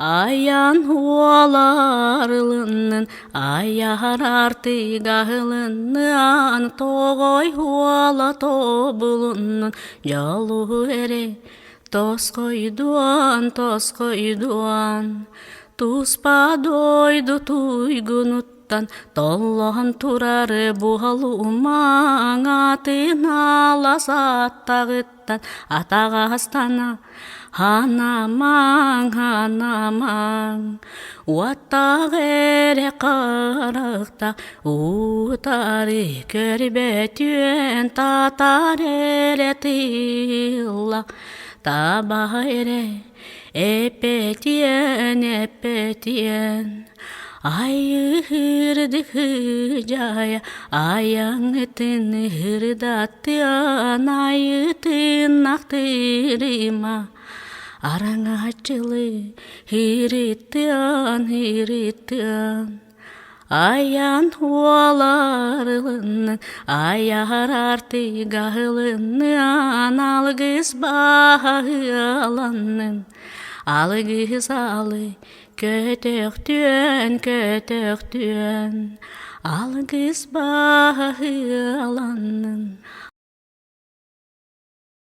Ayan hualarlının, ayar artigahılının, togoy huala tobulunun, jalu ere, tos koyduan, tuspa doydu tuygunuttan, tollon turar buhaluman, atin alasatagıttan, atagastana, hanamang, Wattagere qarakta, utari körbetyen tatarere tilla, tabahire epetyen. Ayırdık hıcaya, ayağıtın hırdatyan, ayıtın aktırıma. Arangacılı hirityan, ayan hualarlının, ayar artigahılının, algız bağılanın, algız alı kötöktüen, algız bağılanın.